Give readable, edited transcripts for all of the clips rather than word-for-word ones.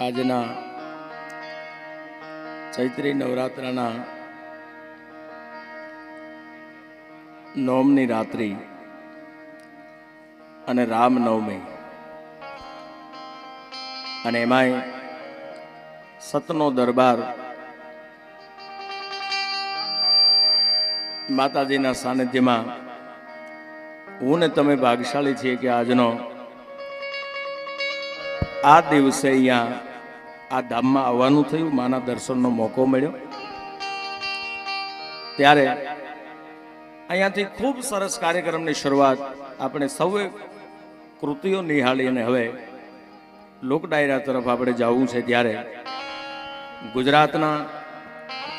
આજના ચૈત્રી નવરાત્રના નવમની રાત્રિ અને રામનવમી અને એમાંય સતનો દરબાર માતાજીના સાનિધ્યમાં હું ને તમે ભાગ્યશાળી છીએ કે આજનો આ દિવસે અહીંયા આ ધામમાં આવવાનું થયું, માના દર્શનનો મોકો મળ્યો. ત્યારે અહીંયાથી ખૂબ સરસ કાર્યક્રમની શરૂઆત આપણે સૌએ કૃતિઓ નિહાળીને હવે લોક ડાયરા તરફ આપણે જવું છે. ત્યારે ગુજરાતના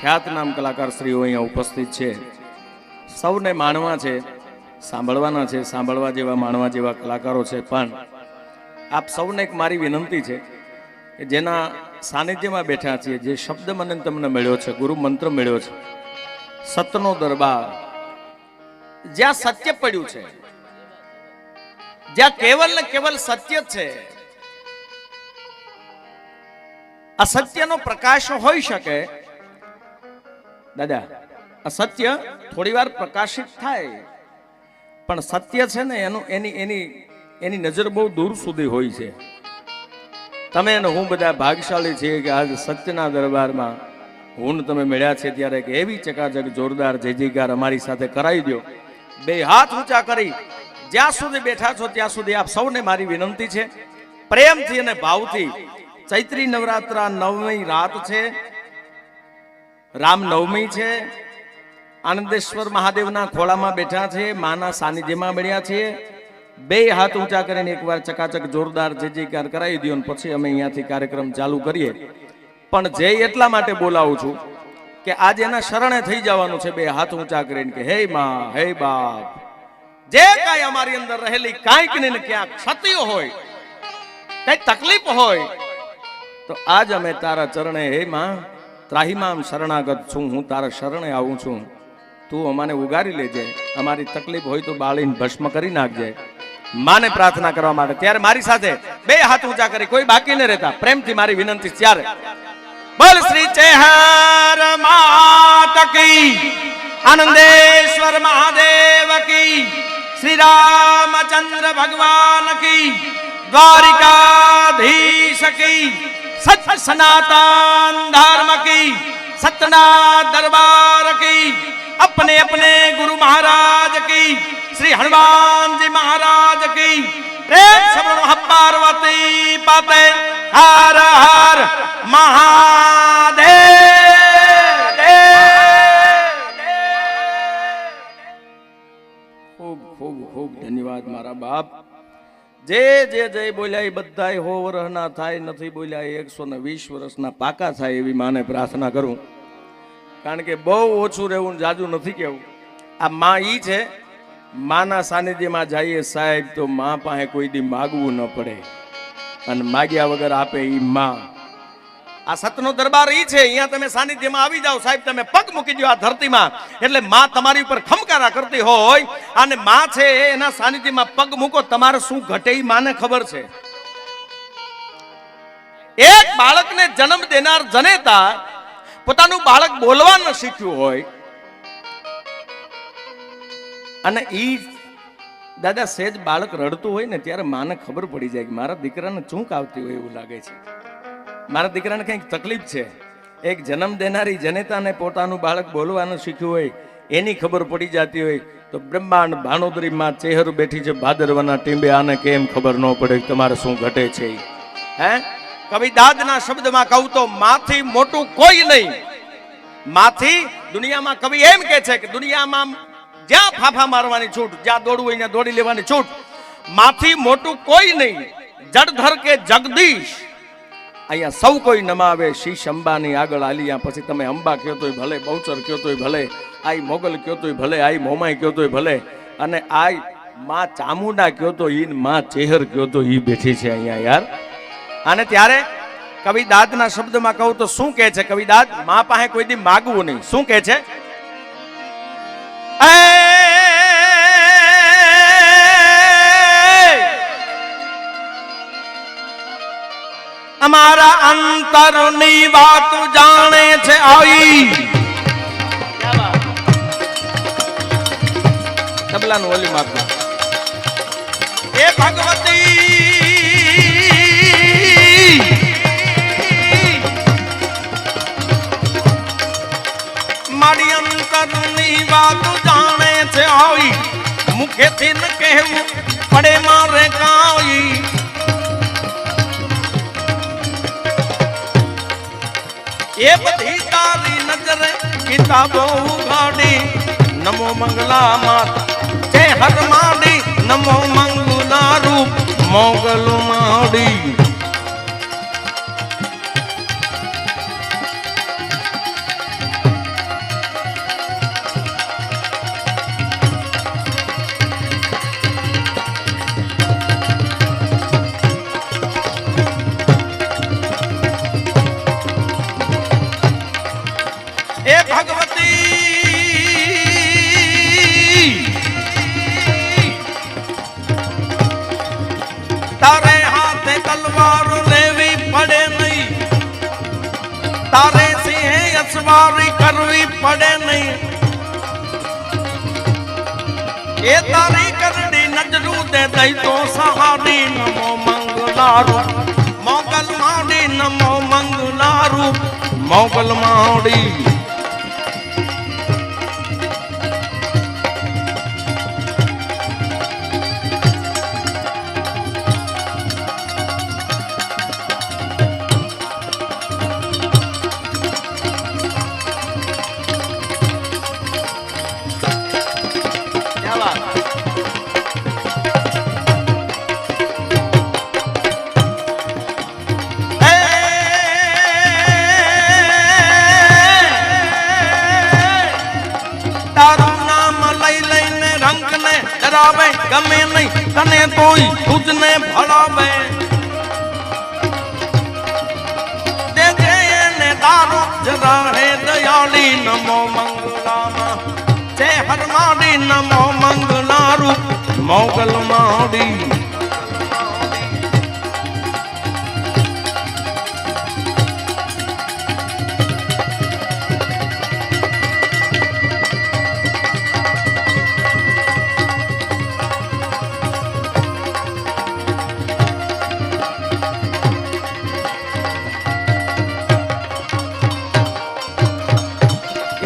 ખ્યાતનામ કલાકાર શ્રીઓ અહીંયા ઉપસ્થિત છે. સૌને માણવા છે, સાંભળવાના છે, સાંભળવા જેવા માણવા જેવા કલાકારો છે. પણ આપ સૌને એક મારી વિનંતી છે કે જેના સાનિધ્યમાં બેઠા છીએ, જે શબ્દ મને તમને મળ્યો છે, ગુરુ મંત્ર મળ્યો છે, સતનો દરબાર, જ્યાં સત્ય પડ્યું છે, જ્યાં કેવલ ને કેવલ સત્ય છે, અસત્યનો પ્રકાશ હોઈ શકે. દાદા, અસત્ય થોડી વાર પ્રકાશિત થાય, પણ સત્ય છે ને એની નજર બહુ દૂર સુધી હોય છે. તમે અને હું બધા ભાગ્યશાળી છીએ કે આજ સત્યના દરબારમાં હું તમે મળ્યા છે. ત્યારે એક એવી ચકાચક જોરદાર જય જયકાર અમારી સાથે કરાવી દો. બે હાથ ઊંચા કરી જ્યાં સુધી બેઠા છો ત્યાં સુધી આપ સૌને મારી વિનંતી છે, પ્રેમથી અને ભાવથી. ચૈત્રી નવરાત્રા નવમી રાત છે, રામનવમી છે, આનંદેશ્વર મહાદેવના ખોળામાં બેઠા છે, માના સાનિધ્યમાં મળ્યા છીએ. બે હાથ ઊંચા કરીને એકવાર ચકાચક જોરદાર જય જયકાર કરાવી દો અને પછી અમે અહીંયાથી કાર્યક્રમ ચાલુ કરીએ. પણ જય એટલા માટે બોલાવું છું કે આજે એના શરણે થઈ જવાનું છે. બે હાથ ઊંચા કરીને કે હે માં, હે બાપ, જે કાંઈ અમારી અંદર રહેલી કાંઈક ને ક્યાંક ક્ષતિઓ હોય, કઈ તકલીફ હોય, તો આજ અમે તારા ચરણે, હે માં, ત્રાહીમામ શરણાગત છું, હું તારા શરણે આવું છું, તું અમાને ઉગારી લેજે. અમારી તકલીફ હોય તો બાળીને ભસ્મ કરી નાખજે. માને પ્રાર્થના કરવા માટે. ત્યારે મારી સાથે બે હાથ ઊંચા કરી, કોઈ બાકી ન રહેતા, પ્રેમથી મારી વિનંતી. ત્યારે બોલ શ્રી ચેહર માત કી, આનંદેશ્વર મહાદેવ કી, શ્રી રામચંદ્ર ભગવાન કી, દ્વારિકાધીશ કી, સત્ય સનાતન ધર્મ की, सतना दरबार की, अपने अपने गुरु महाराज की, श्री हनुमान जी महाराज की, प्रेम से बोलो पार्वती पते हर हर महादेव. खूब खूब खूब धन्यवाद मारा बाप. જે જે જય બોલ્યા એ બધા 100 વર્ષના થાય, નથી બોલ્યા 120 વર્ષના પાકા થાય એવી માને પ્રાર્થના કરું. કારણ કે બહુ ઓછું રહેવું, જાજુ નથી કેવું. આ માં ઈ છે, માના સાનિધ્યમાં જઈએ સાહેબ તો માં પાસે કોઈ દી માગવું ન પડે, અને માગ્યા વગર આપે ઈ માં. આ સતનો દરબાર ઈ છે. અહીંયા તમે સાનિધ્યમાં આવી જાઓ સાહેબ, તમે પગ મૂકી દો આ ધરતીમાં, એટલે માં તમારી ઉપર ખમકારા કરતી હોય. અને માં છે એના સાનિધ્યમાં પગ મૂકો, તમારે શું ઘટે ઈ માને ખબર છે. એક બાળકને જન્મ દેનાર જનેતા પોતાનું બાળક બોલવા ન શીખ્યું હોય, અને ઈ દાદા સેજ બાળક રડતું હોય ને ત્યારે માને ખબર પડી જાય કે મારા દીકરાને ચૂંક આવતી હોય એવું લાગે છે, મારા દીકરાને કંઈક તકલીફ છે. એક જન્મ દેનારી જનેતાને પોતાનું બાળક બોલવાનું શીખ્યું હોય એની ખબર પડી જતી હોય, તો બ્રહ્માંડ ભાનોદરી માં ચેહર બેઠી છે ભાદરવાના ટીંબે, આને કેમ ખબર ન પડે કે તમારે શું ઘટે છે. હે કવિદાદના શબ્દમાં કહું તો માથી મોટું કોઈ નહીં. માથી દુનિયામાં કવિ એમ કે છે કે દુનિયામાં જ્યાં ફાફા મારવાની છૂટ, જ્યાં દોડવું હોય ત્યાં દોડી લેવાની છૂટ, માથી મોટું કોઈ નહીં. જડધર કે જગદીશ અહીંયા સૌ કોઈ નમાવે, શીશ અંબાની આગળ આલિયા. પછી તમે અંબા કયો તોય ભલે, બહુચર કયો તોય ભલે, આઈ મોગલ કયો તોય ભલે, આઈ મોમાઈ કયો તોય ભલે, અને આઈ માં ચામુંડા કયો તો ઈ, માં ચેહર કયો તો ઈ બેઠી છે અહીંયા યાર. અને ત્યારે કવિદાદના શબ્દમાં કહું તો શું કહે છે કવિદાદ? માં પાસે કોઈ દી માગવું નહીં. શું કહે છે? તમારા અંતરની વાત જાણે છે આવી તબલાનું ઓલી માપમાં એ ભગવતી મારી અંતરની વાત જાણે છે આવી મુખેથી ન કહેવું પડે મારે કાઈ એ બધી તારી નજરે કિતાબો ઉઘાડી નમો મંગલા માતા જય હર માડી નમો મંગલા રૂપ મોગલ માડી એ ભગવતી તારે હાથે તલવાર લેવી પડે નહીં તારે સિંહે અસવારી કરવી પડે નહીં એ તારી કરડી નજરું દે દઈ તો સહારી નમો મંગલારૂપ મોગલ માડી નમો મંગલારૂપ મોગલ માડી ગમે નહીં તને તોય તુજને ભળાવે દેજે એને દારો જરા હે દયાળી નમો મંગલામાં જય હર માડી નમો મંગલા રૂપ મોગલ માડી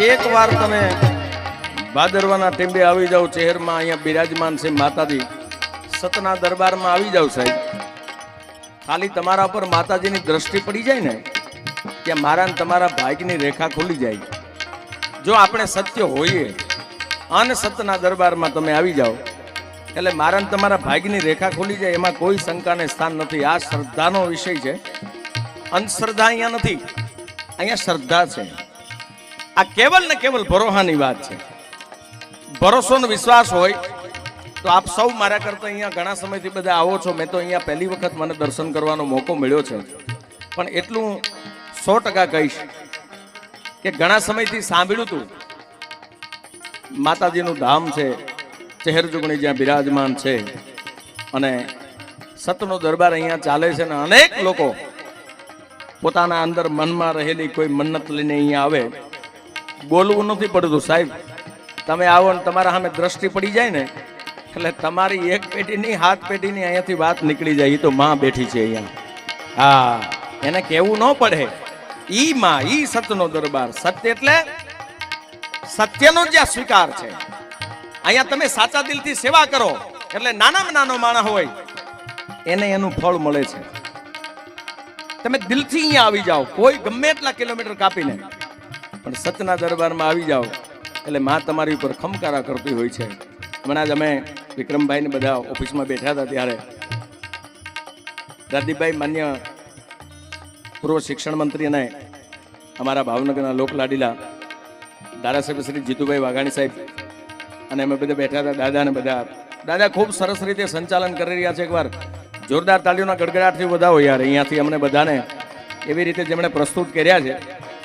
એક વાર તમે ભાદરવાના ટીંબે આવી જાઓ ચહેરમાં અહીંયા બિરાજમાન છે માતાજી સતના દરબારમાં આવી જાઓ સાહેબ ખાલી તમારા પર માતાજીની દ્રષ્ટિ પડી જાય ને ત્યાં મારા ને તમારા ભાગ્યની રેખા ખુલી જાય જો આપણે સત્ય હોઈએ અને સતના દરબારમાં તમે આવી જાઓ એટલે મારા ને તમારા ભાગ્યની રેખા ખુલી જાય એમાં કોઈ શંકાને સ્થાન નથી આ શ્રદ્ધાનો વિષય છે અંધશ્રદ્ધા અહીંયા નથી અહીંયા શ્રદ્ધા છે આ કેવલ ને કેવલ ભરોસાની વાત છે ભરોસો નો વિશ્વાસ હોય તો આપ સૌ મારા કરતા અહીંયા ઘણા સમયથી બધા આવો છો મેં તો અહીંયા પહેલી વખત મને દર્શન કરવાનો મોકો મળ્યો છે પણ એટલું 100% કહીશ કે ઘણા સમયથી સાંભળ્યું હતું માતાજીનું ધામ છે ચહેર જુગણી જ્યાં બિરાજમાન છે અને સતનો દરબાર અહીંયા ચાલે છે ને અનેક લોકો પોતાના અંદર મનમાં રહેલી કોઈ મન્નત લઈને અહીંયા આવે બોલવું નથી પડતું સાહેબ તમે આવો ને તમારા સામે દ્રષ્ટિ પડી જાય ને એટલે તમારી એક પેઢીની હાથ પેઢીની અહીંયાથી વાત નીકળી જાય એ તો માં બેઠી છે અહીંયા હા એને કહેવું ન પડે ઈ માં ઈ સતનો દરબાર સત્ય એટલે સત્યનો જ્યાં સ્વીકાર છે અહીંયા તમે સાચા દિલથી સેવા કરો એટલે નાનામાં નાનો માણસ હોય એને એનું ફળ મળે છે તમે દિલથી અહીંયા આવી જાઓ કોઈ ગમે એટલા કિલોમીટર કાપીને પણ સતના દરબારમાં આવી જાઓ એટલે માં તમારી ઉપર ખમકારા કરતી હોય છે હમણાં જ અમે વિક્રમભાઈને બધા ઓફિસમાં બેઠા હતા ત્યારે દાદીભાઈ માન્ય પૂર્વ શિક્ષણ મંત્રી અને અમારા ભાવનગરના લોકલાડીલા ધારાસભ્ય શ્રી જીતુભાઈ વાઘાણી સાહેબ અને અમે બધા બેઠા હતા દાદાને બધા દાદા ખૂબ સરસ રીતે સંચાલન કરી રહ્યા છે એકવાર જોરદાર તાળીઓના ગડગડાટથી વધાવો યાર અહીંયાથી અમને બધાને એવી રીતે જેમણે પ્રસ્તુત કર્યા છે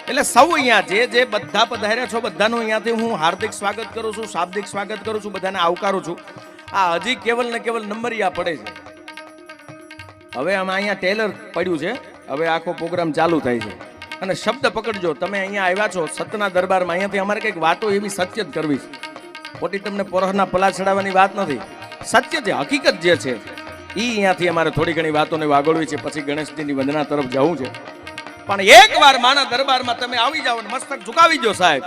એટલે સૌ અહીંયા જે બધા પધાર્યા છો બધાનું અહીંયાથી હું હાર્દિક સ્વાગત કરું છું શાબ્દિક સ્વાગત કરું છું બધાને આવકારું છું આ હજી કેવલ ને કેવલ નંબરિયા પડે છે હવે અમે અહીંયા ટેલર પડ્યું છે હવે આખો પ્રોગ્રામ ચાલુ થાય છે અને શબ્દ પકડજો. તમે અહીંયા આવ્યા છો સતના દરબારમાં, અહીંયાથી અમારે કંઈક વાતો એવી સત્ય જ કરવી છે. ખોટી તમને પોરહના પલા ચડાવવાની વાત નથી. સત્ય છે, હકીકત જે છે એ અહીંયાથી અમારે થોડી ઘણી વાતોને વાગોળવી છે. પછી ગણેશજીની વંદના તરફ જવું છે. પણ એકવાર માના દરબારમાં તમે આવી જાઓ ને મસ્તક ઝુકાવી દો સાહેબ,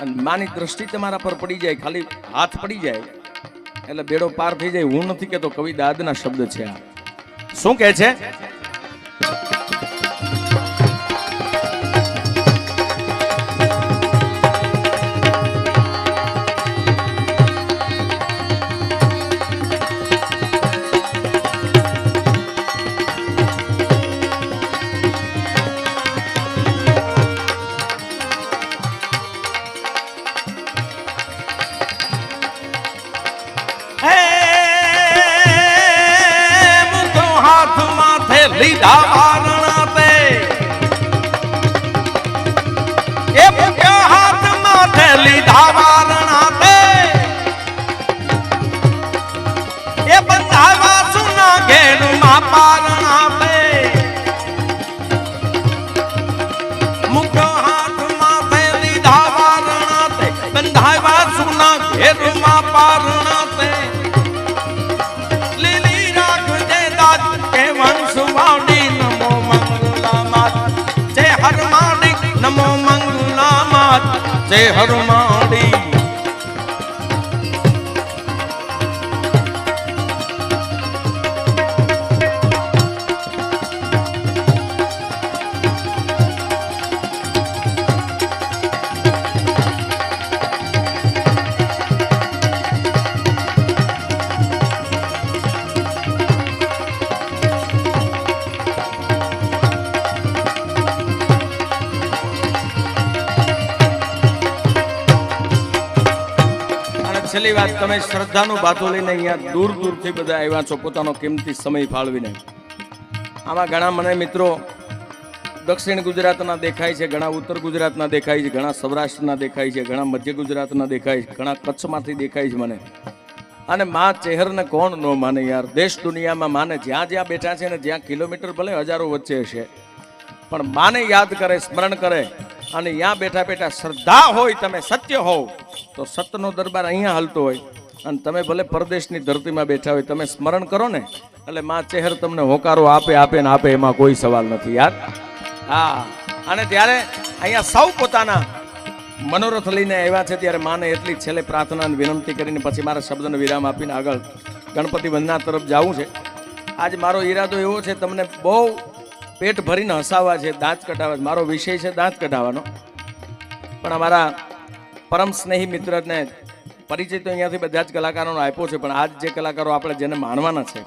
અને માની દ્રષ્ટિ તમારા પર પડી જાય, ખાલી હાથ પડી જાય એટલે બેડો પાર થઈ જાય. હું નથી કહેતો, કવિ દાદના શબ્દ છે આ. શું કહે છે? લીધા વારણા તે એ પૂજા હાથ માથે લીધા વારણા તે એ બંધાવા સુના ઘેર માં પારણા તે મુકો હાથ માથે લીધા વારણા તે બંધાવા સુના ઘેર માં પારણા તે લીલી રાખજે દાદ કે વંશવાણી નમો મંગલામાત જય હરમાડી નમો મંગલામાત જય હરમાડી. છેલ્લી વાત, તમે શ્રદ્ધાનું બાથું લઈને અહીંયા દૂર દૂરથી બધા આવ્યા છો પોતાનો કિંમતી સમય ફાળવીને. આમાં ઘણા મને મિત્રો દક્ષિણ ગુજરાતના દેખાય છે, ઘણા ઉત્તર ગુજરાતના દેખાય છે, ઘણા સૌરાષ્ટ્રના દેખાય છે, ઘણા મધ્ય ગુજરાતના દેખાય છે, ઘણા કચ્છમાંથી દેખાય છે મને. અને માં ચેહરને કોણ ન માને યાર? દેશ દુનિયામાં માને, જ્યાં જ્યાં બેઠા છે ને જ્યાં કિલોમીટર ભલે હજારો વચ્ચે હશે, પણ માને યાદ કરે, સ્મરણ કરે. અને ત્યાં બેઠા બેઠા શ્રદ્ધા હોય, તમે સત્ય હોવ તો સતનો દરબાર અહીંયા હાલતો હોય. અને તમે ભલે પરદેશની ધરતીમાં બેઠા હોય, તમે સ્મરણ કરો ને એટલે માં ચેહર તમને હોકારો આપે આપે ને આપે, એમાં કોઈ સવાલ નથી યાર. હા, અને ત્યારે અહીંયા સૌ પોતાના મનોરથ લઈને આવ્યા છે, ત્યારે માને એટલી છેલ્લે પ્રાર્થના વિનંતી કરીને પછી મારા શબ્દનો વિરામ આપીને આગળ ગણપતિ વંદના તરફ જવું છે. આજ મારો ઈરાદો એવો છે, તમને બહુ પેટ ભરીને હસાવવા છે, દાંત કઢાવવા. મારો વિષય છે દાંત કઢાવવાનો, પણ અમારા પરમ સ્નેહી મિત્રને પરિચય તો અહીંયાથી બધા જ કલાકારોનો આપ્યો છે. પણ આજ જે કલાકારો આપણે જેને માણવાના છે,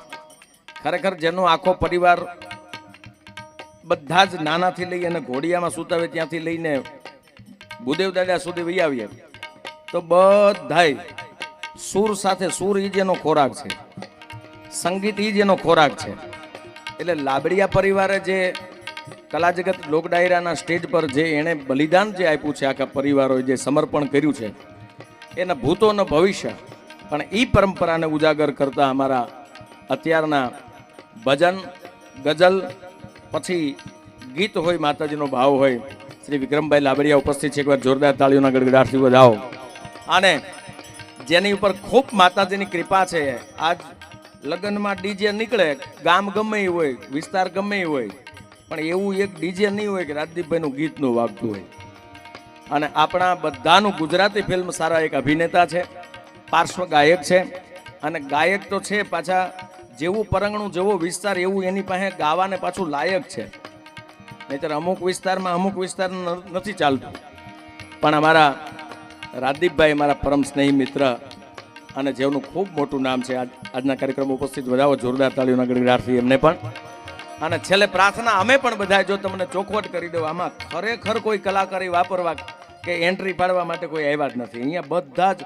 ખરેખર જેનો આખો પરિવાર બધા જ નાનાથી લઈ અને ઘોડિયામાં સૂતાવે ત્યાંથી લઈને ભૂદેવ દાદા સુધી વહી આવીએ તો બધાય સૂર સાથે, સૂર એ જેનો ખોરાક છે, સંગીત એ જેનો ખોરાક છે. એટલે લાબડિયા પરિવારે જે કલા જગત લોક ડાયરાના સ્ટેજ પર જે એણે બલિદાન જે આપ્યું છે, આખા પરિવારોએ જે સમર્પણ કર્યું છે, એના ભૂતોનો ભવિષ્ય, પણ એ પરંપરાને ઉજાગર કરતા અમારા અત્યારના ભજન, ગઝલ, પછી ગીત હોય, માતાજીનો ભાવ હોય, શ્રી વિક્રમભાઈ લાબડિયા ઉપસ્થિત છે. એકવાર જોરદાર તાળીઓના ગડગડાટથી વધાવો. અને જેની ઉપર ખૂબ માતાજીની કૃપા છે. આજ લગ્નમાં ડીજે નીકળે, ગામ ગમે એ હોય, વિસ્તાર ગમે એ હોય, પણ એવું એક ડીજે નહીં હોય કે રાજદીપભાઈનું ગીતનું વાગતું હોય. અને આપણા બધાનું ગુજરાતી ફિલ્મ સારા એક અભિનેતા છે, પાર્શ્વ ગાયક છે, અને ગાયક તો છે પાછા જેવું પરંગણું, જેવો વિસ્તાર એવું એની પાસે ગાવાને પાછું લાયક છે. નહીતર અમુક વિસ્તારમાં અમુક વિસ્તાર નથી ચાલતું. પણ અમારા રાજદીપભાઈ મારા પરમ સ્નેહી મિત્ર, અને જેનું ખૂબ મોટું નામ છે, આજના કાર્યક્રમ ઉપસ્થિત વધાવો જોરદાર તાળીઓના ગડગડાટથી એમને પણ. અને છેલ્લે પ્રાર્થના અમે પણ બધા, જો તમને ચોખવટ કરી દઉં, આમાં ખરેખર કોઈ કલાકારી વાપરવા કે એન્ટ્રી પાડવા માટે કોઈ આવ્યા જ નથી. અહીંયા બધા જ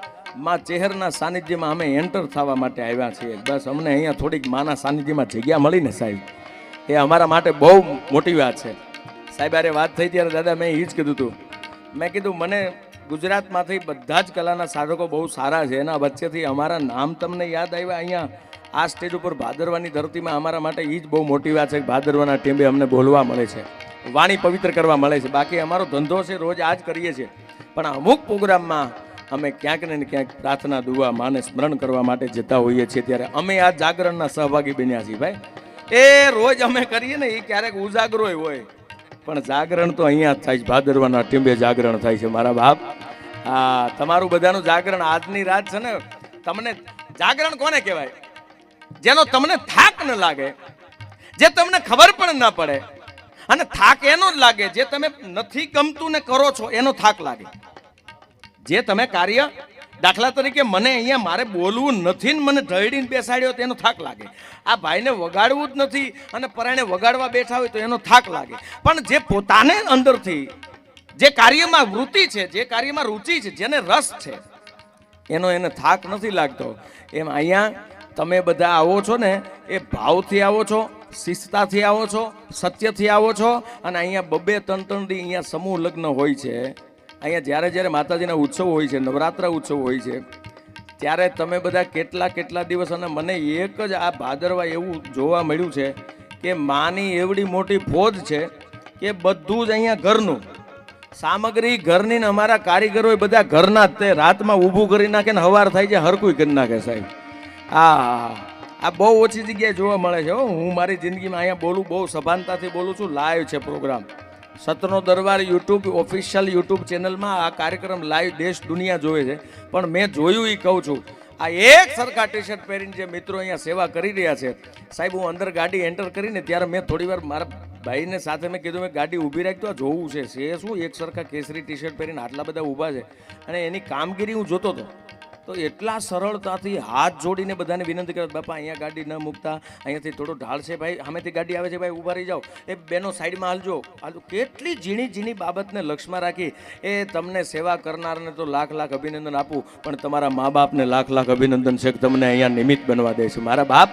માં ચેહરના સાનિધ્યમાં અમે એન્ટર થવા માટે આવ્યા છીએ. બસ અમને અહીંયા થોડીક માના સાનિધ્યમાં જગ્યા મળી ને સાહેબ, એ અમારા માટે બહુ મોટી વાત છે. સાહેબ અરે વાત થઈ ત્યારે દાદા મેં એ જ કીધું હતું, મેં કીધું મને ગુજરાતમાંથી બધા જ કલાના સાધકો બહુ સારા છે. એના વચ્ચેથી અમારા નામ તમને યાદ આવ્યા અહીંયા આ સ્ટેજ ઉપર ભાદરવાની ધરતીમાં અમારા માટે એ જ બહુ મોટી વાત છે કે ભાદરવાના ટીમે અમને બોલવા મળે છે, વાણી પવિત્ર કરવા મળે છે. બાકી અમારો ધંધો છે, રોજ આ જ કરીએ છીએ. પણ અમુક પ્રોગ્રામમાં અમે ક્યાંક ને ક્યાંક પ્રાર્થના દુઆ માને સ્મરણ કરવા માટે જતા હોઈએ છીએ. ત્યારે અમે આ જાગરણના સહભાગી બન્યા છીએ ભાઈ. એ રોજ અમે કરીએ ને એ ક્યારેક ઉજાગરો હોય, પણ જાગરણ તો અહીંયા જ થાય છે. ભાદરવાના ટીમે જાગરણ થાય છે મારા બાપ. હા, તમારું બધાનું જાગરણ આજની રાત છે ને. તમને જાગરણ કોને કહેવાય? જેનો તમને થાક ન લાગે, જે તમને ખબર પણ ન પડે. અને થાક એનો જ લાગે જે તમે નથી ગમતું ને કરો છો, એનો થાક લાગે. જે તમે કાર્ય, દાખલા તરીકે મને અહીંયા મારે બોલવું નથી ને મને ઢળીને બેસાડ્યો તો એનો થાક લાગે. આ ભાઈને વગાડવું જ નથી અને પરાણે વગાડવા બેઠા હોય તો એનો થાક લાગે. પણ જે પોતાને અંદરથી જે કાર્યમાં વૃત્તિ છે, જે કાર્યમાં રુચિ છે, જેને રસ છે, એને થાક નથી લાગતો. એમ અહીંયા તમે બધા આવો છો ને એ ભાવથી આવો છો, શિસ્તતાથી આવો છો, સત્યથી આવો છો. અને અહીંયા 2-3 દી અહીંયા સમૂહ લગ્ન હોય છે. અહીંયા જ્યારે માતાજીના ઉત્સવ હોય છે, નવરાત્રા ઉત્સવ હોય છે, ત્યારે તમે બધા કેટલા દિવસ. અને મને એક જ આ ભાદરવા એવું જોવા મળ્યું છે કે માની એવડી મોટી ફોજ છે કે બધું જ અહીંયા ઘરનું સામગ્રી ઘરની ને અમારા કારીગરો બધા ઘરના જ તે રાતમાં ઊભું કરી નાખે ને હવાર થાય છે હરકું કરી નાખે સાહેબ. આ બહુ ઓછી જગ્યાએ જોવા મળે છે. હું મારી જિંદગીમાં અહીંયા બોલું, બહુ સભાનતાથી બોલું છું. લાઈવ છે પ્રોગ્રામ, સતનો દરબાર યુટ્યુબ ઓફિશિયલ યુટ્યુબ ચેનલમાં આ કાર્યક્રમ લાઈવ દેશ દુનિયા જોવે છે. પણ મેં જોયું એ કહું છું, આ એક સરખા ટી શર્ટ પહેરીને જે મિત્રો અહીંયા સેવા કરી રહ્યા છે સાહેબ. હું અંદર ગાડી એન્ટર કરીને ત્યારે મેં થોડી વાર મારા ભાઈને સાથે મેં કીધું, મેં ગાડી ઊભી રાખી તો આ જોવું છે શું એક સરખા કેસરી ટી શર્ટ પહેરીને આટલા બધા ઊભા છે. અને એની કામગીરી હું જોતો હતો તો એટલા સરળતાથી હાથ જોડીને બધાને વિનંતી કરે, બાપા અહીંયા ગાડી ન મૂકતા, અહીંયાથી થોડો ઢાળ છે ભાઈ, સામેથી ગાડી આવે છે ભાઈ, ઊભા રહી જાઓ, એ બેનો સાઈડમાં હાલજો. કેટલી ઝીણી બાબતને લક્ષમાં રાખી. એ તમને સેવા કરનારને તો લાખ અભિનંદન આપું, પણ તમારા મા બાપને લાખ અભિનંદન છે કે તમને અહીંયા નિમિત્ત બનવા દે છે. મારા બાપ,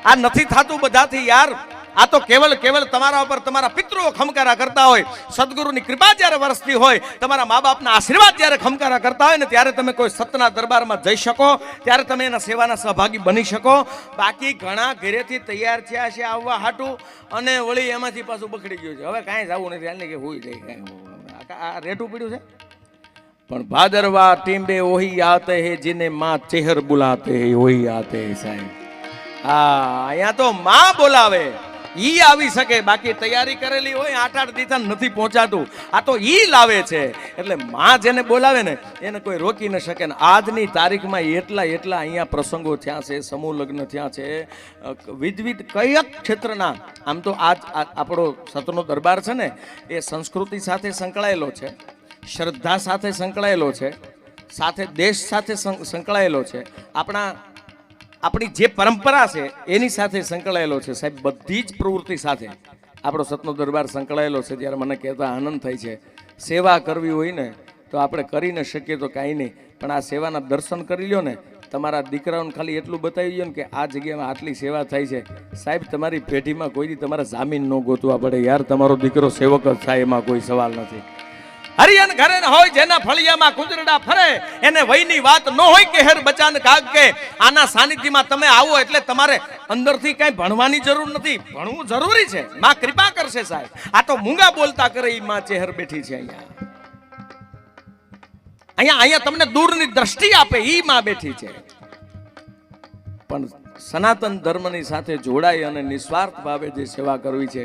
આ નથી થતું બધાથી યાર. આ તો કેવલ તમારા ઉપર તમારા પિતૃઓ ખમકારા કરતા હોય, સદગુરુની કૃપા જ્યારે વરસતી હોય, તમારા મા બાપના આશીર્વાદ જ્યારે ખમકારા કરતા હોય ને ત્યારે તમે કોઈ સતના દરબારમાં જઈ શકો, ત્યારે તમે એના સેવાના સહભાગી બની શકો. બાકી ઘણા ઘરેથી તૈયાર થયા છે આવવા હાટું અને વળી એમાંથી પાછું બગડી ગયું છે. હવે કાંઈ જવું નથી, હાલ ને કે હોઈ જાય કાંઈ. આ રેટું પીડ્યું છે. પણ ભાદરવા ટીમ્બે ઓહી આતે હે જીને માં ચેહર બુલાતે હે ઓહી આતે હે સાહેબ. હા, અહીંયા તો માં બોલાવે ઈ આવી શકે, બાકી તૈયારી કરેલી હોય 8 દીથા નથી પહોંચાતું. આ તો ઈ લાવે છે. એટલે માં જેને બોલાવે ને એને કોઈ રોકી ન શકે. ને આજની તારીખમાં એટલા અહીંયા પ્રસંગો થયા છે, સમૂહ લગ્ન થયા છે, વિવિધ કયા ક્ષેત્રના. આમ તો આજ આપણો સતનો દરબાર છે ને એ સંસ્કૃતિ સાથે સંકળાયેલો છે, શ્રદ્ધા સાથે સંકળાયેલો છે, સાથે દેશ સાથે સંકળાયેલો છે, આપણી જે પરંપરા છે એની સાથે સંકળાયેલો છે સાહેબ. બધી જ પ્રવૃત્તિ સાથે આપણો સતનો દરબાર સંકળાયેલો છે. ત્યારે મને કહેતા આનંદ થાય છે, સેવા કરવી હોય ને તો આપણે કરી ન શકીએ તો કાંઈ નહીં, પણ આ સેવાના દર્શન કરી લ્યો ને. તમારા દીકરાઓને ખાલી એટલું બતાવી દો ને કે આ જગ્યામાં આટલી સેવા થાય છે સાહેબ. તમારી પેઢીમાં કોઈ દી તમારે જામીન ન ગોતવા પડે યાર. તમારો દીકરો સેવક જ થાય, એમાં કોઈ સવાલ નથી. હરિયન ઘરે હોય જેના ફળિયામાં કુંજરડા ફરે, એને વયની વાત ન હોય કે હેર બચાન કાગ કે. આના સાનિધ્યમાં તમે આવો એટલે તમારે અંદરથી કઈ ભણવાની જરૂર નથી, ભણવું જરૂરી છે. માં કૃપા કરશે સાહેબ. આ તો મૂંગા બોલતા કરે ઈ માં ચેહર બેઠી છે અહીંયા તમને દૂરની દ્રષ્ટિ આપે ઈ માં બેઠી છે. પણ સનાતન ધર્મની સાથે જોડાઈ અને નિસ્વાર્થ ભાવે જે સેવા કરવી છે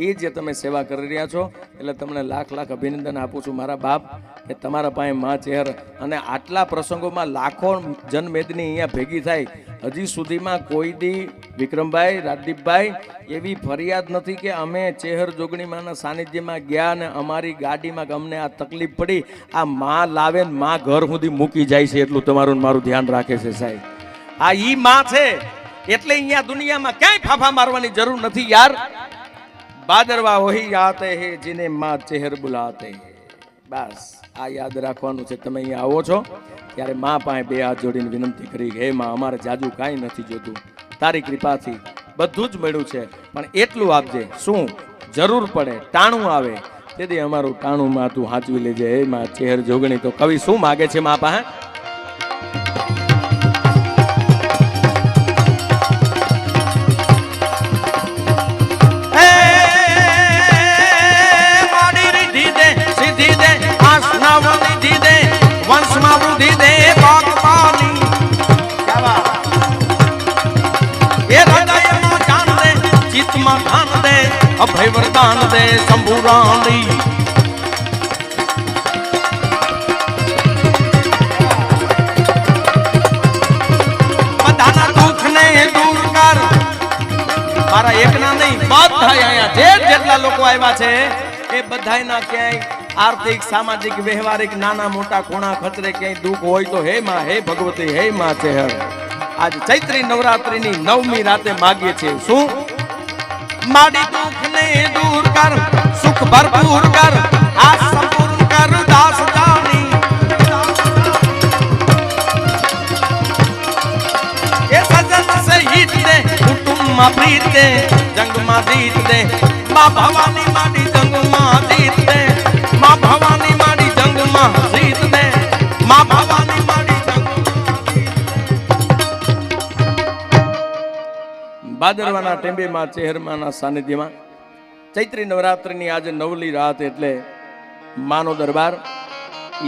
એ જે તમે સેવા કરી રહ્યા છો, એટલે તમને લાખ અભિનંદન આપું છું મારા બાપ કે તમારા પાસે માં ચેહર. અને આટલા પ્રસંગોમાં લાખો જનમેદની અહીંયા ભેગી થાય, હજી સુધીમાં કોઈ દી વિક્રમભાઈ, રાજદીપભાઈ એવી ફરિયાદ નથી કે અમે ચેહર જોગણી માના સાનિધ્યમાં ગયા ને અમારી ગાડીમાં અમને આ તકલીફ પડી. આ માં લાવે ને માં ઘર સુધી મૂકી જાય છે, એટલું તમારું મારું ધ્યાન રાખે છે સાહેબ. આ ઈ માં છે એટલે અહીંયા દુનિયામાં ક્યાંય ફાફા મારવાની જરૂર નથી યાર. ભાદરવા વહી આતે હે જીને માં ચેહર બુલાતે. બસ આ યાદ રાખવાનું છે. તમે અહીંયા આવો છો ત્યારે માં પાસે 2 હાથ જોડીને વિનંતી કરી કે હે માં, અમારે જાજુ કાંઈ નથી જોતું, તારી કૃપાથી બધું જ મળ્યું છે, પણ એટલું આપજે. શું જરૂર પડે, ટાણું આવે તેથી અમારું ટાણું માં તું હાચવી લેજે. હે માં ચેહર જોગણી. તો કવિ શું માગે છે મા પાસે? વંશમાં વૃદ્ધિ દે બાગબાની એ હૃદયમાં જાન દે ચિત્તમાં ધાન દે અભય વરદાન દે શંભુરાણી બધાના દુઃખને દૂર કર. મારા એકના નહીં બધા અહીંયા જેટલા લોકો આવ્યા છે એ બધાયના ક્યાંય આર્થિક સામાજિક વ્યવહારિક નાના મોટા કોણા ખતરે ક્યાંય દુઃખ હોય તો હે માં, હે ભગવતી, હે માં ચેહર, આજ ચૈત્રી નવરાત્રીની 9મી રાતે માગીએ છીએ. શું? માડી દુઃખને દૂર કર, સુખ ભરપૂર કર, આ સંપૂર્ણ કર દાસ જાની. એ સજન સે હિત દે, કુટુંબમાં પ્રીત દે, જંગમાં જીત દે. મા ભવાની માડી જંગમાં જીત દે. મા ભવાની માડી જંગમાં જીત દે. મા ભવાની માડી ભાદરવાના ટેંબેમાં ચેહરમાના સાનિધ્યમાં ચૈત્રી નવરાત્રિની આજે 9લી રાત એટલે માનો દરબાર,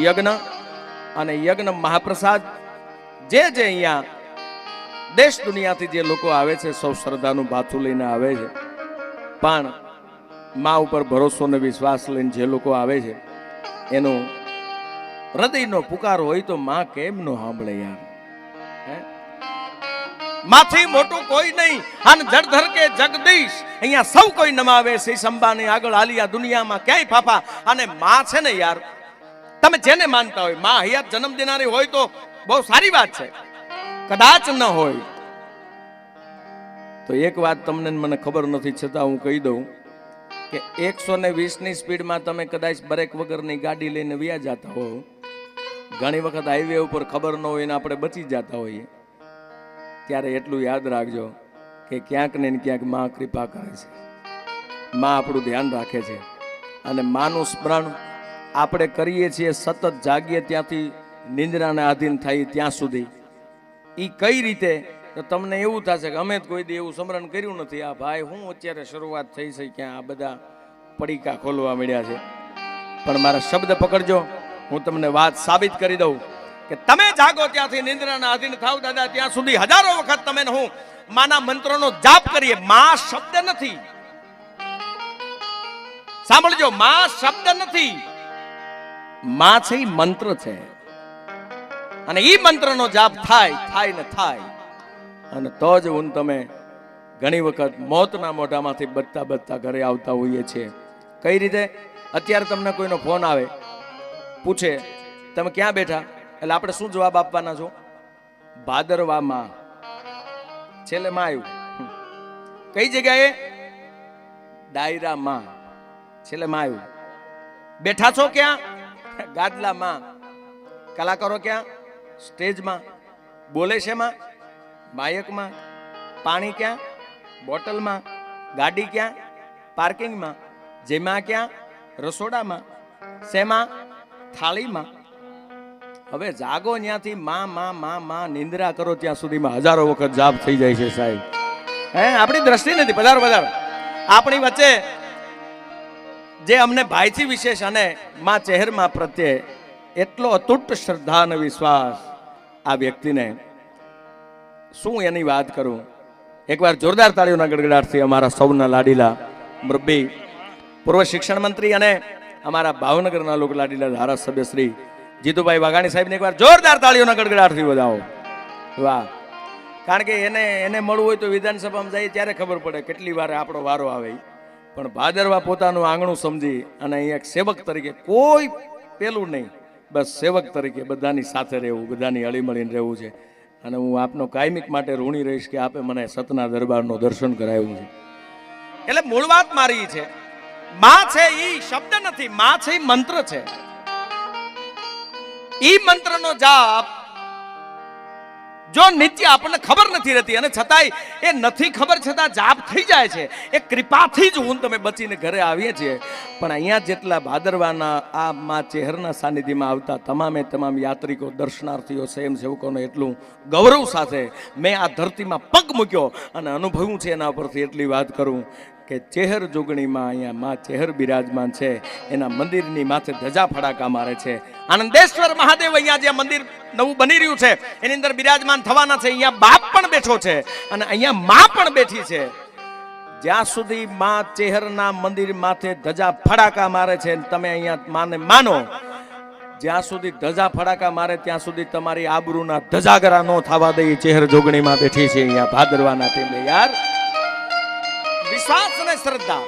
યજ્ઞ અને યજ્ઞ મહાપ્રસાદ જે અહીંયા દેશ દુનિયાથી જે લોકો આવે છે સૌ શ્રદ્ધાનું ભાથું લઈને આવે છે. પણ મા ઉપર ભરોસો અને વિશ્વાસ લઈને જે લોકો આવે છે એનો હૃદયનો પુકાર હોય તો માં કેમ નો સાંભળે યાર? માથી મોટું કોઈ નહીં અને જળધર કે જગદીશ અહીંયા સૌ કોઈ નમાવે છે. સંબાની આગળ આલિયા દુનિયામાં ક્યાંય ફાફા. અને માં છે ને યાર, તમે જેને માનતા હોય, માં હયાત જન્મ દેનારી હોય તો બહુ સારી વાત છે. કદાચ ન હોય તો એક વાત તમને મને ખબર નથી છતાં હું કહી દઉં કે 120ની સ્પીડમાં તમે કદાચ બ્રેક વગરની ગાડી લઈને વ્યા જતા હો. ઘણી વખત હાઈવે ઉપર ખબર ન હોય ને આપણે બચી જતા હોઈએ. ત્યારે એટલું યાદ રાખજો કે ક્યાંક ને ક્યાંક માં કૃપા કરે છે, માં આપણું ધ્યાન રાખે છે. અને માનું સ્મરણ આપણે કરીએ છીએ સતત જાગીએ ત્યાંથી નિંદ્રાને આધીન થાય ત્યાં સુધી. એ કઈ રીતે? તો તમને એવું થશે કે અમે કોઈ દી એવું સ્મરણ કર્યું નથી. આ ભાઈ હું અત્યારે શરૂઆત થઈ છે ક્યાં આ બધા પડીકા ખોલવા મળ્યા છે. પણ મારા શબ્દ પકડજો, હું તમને વાત સાબિત કરી દઉં કે તમે જાગો ત્યાંથી નિંદ્રાના આધીન થાવ દાદા ત્યાં સુધી હજારો વખત તમે હું માના મંત્રોનો જાપ કરીએ. માં શબ્દ નથી, સાંભળજો, માં શબ્દ નથી, માં છે ઈ મંત્ર છે. અને ઈ મંત્રનો જાપ થાય ને થાય. અને તો જ હું તમે ઘણી વખત મોતના મોઢામાંથી બચતા ઘરે આવતા હોઈએ છીએ. કઈ રીતે? અત્યારે તમને કોઈનો ફોન આવે, પૂછે તમે ક્યાં બેઠા, એટલે આપણે શું જવાબ આપવાના છો? ભાદરવામાં. છેલ્લે માં આવ્યું. કઈ જગ્યાએ? ડાયરામાં. છેલ્લે માં આવ્યું. બેઠા છો ક્યાં? ગાદલામાં. કલાકારો ક્યાં? સ્ટેજમાં. બોલે છે માં? માયકમાં. પાણી ક્યાં? બોટલમાં. ગાડી ક્યાં? પાર્કિંગમાં. જેમાં ક્યાં? રસોડામાં. શેમાં? થાળીમાં. હવે જાગો ત્યાંથી માં નિંદ્રા કરો ત્યાં સુધીમાં હજારો વખત જાપ થઈ જાય છે સાહેબ. આપણી દ્રષ્ટિ નથી. પધારો. આપણી વચ્ચે જે અમને ભાઈથી વિશેષ અને માં ચેહરમાં પ્રત્યે એટલો અતૂટ શ્રદ્ધા અને વિશ્વાસ આ વ્યક્તિને શું એની વાત કરું. એકવાર જોરદાર તાળીઓના ગડગડાટથી અમારા સૌના લાડીલા મુરબ્બી, પૂર્વ શિક્ષણ મંત્રી અને અમારા ભાવનગરના લોક લાડીલા ધારાસભ્ય શ્રી જીતુભાઈ વાઘાણી સાહેબને એકવાર જોરદાર તાળીઓના ગડગડાટથી વધાવો. વાહ! કારણ કે એને મળવું હોય તો વિધાનસભામાં જઈએ ત્યારે ખબર પડે કેટલી વાર આપણો વારો આવે. પણ ભાદરવા પોતાનું આંગણું સમજી અને અહીંયા એક સેવક તરીકે કોઈ પેલું નહીં, બસ સેવક તરીકે બધાની સાથે રહેવું, બધાની હળીમળીને રહેવું છે. અને હું આપનો કાયમિક માટે ઋણી રહીશ કે આપે મને સતના દરબારનું દર્શન કરાવ્યું છે. એટલે મૂળ વાત મારી છે, માં છે ઈ શબ્દ નથી, માં છે ઈ મંત્ર છે. ઈ મંત્રનો જાપ જો નિત્ય આપણને ખબર નથી રહેતી અને છતાંય એ નથી ખબર છતાં જાપ થઈ જાય છે. એ કૃપાથી જ હું તમે બચીને ઘરે આવીએ છીએ. પણ અહીંયા જેટલા ભાદરવાના આ માં ચેહરના સાનિધ્યમાં આવતા તમામે તમામ યાત્રિકો દર્શનાર્થીઓ સ્વયંસેવકોને એટલું ગૌરવ સાથે મેં આ ધરતીમાં પગ મૂક્યો અને અનુભવ્યું છે એના પરથી એટલી વાત કરું કે ચેહર જોગણીમાં અહીંયા માં ચેહર બિરાજમાન છે, એના મંદિરની માથે ધજા ફડાકા મારે છે. આનંદેશ્વર મહાદેવ અહીંયા જે મંદિર નવું બની રહ્યું છે એની અંદર બિરાજમાન થવાના છે. અહીંયા બાપ પણ બેઠો છે અને અહીંયા માં પણ બેઠી છે. જ્યાં સુધી માં ચેહરના મંદિર માથે ધજા ફડાકા મારે છે તમે અહીંયા માને માનો, જ્યાં સુધી ધજા ફડાકા મારે ત્યાં સુધી તમારી આબરૂના ધજાગરા ન થવા દે. ચેહર જોગણીમાં બેઠી છે અહીંયા ભાદરવાના ટેમે. યાર વિશ્વાસ અને શ્રદ્ધા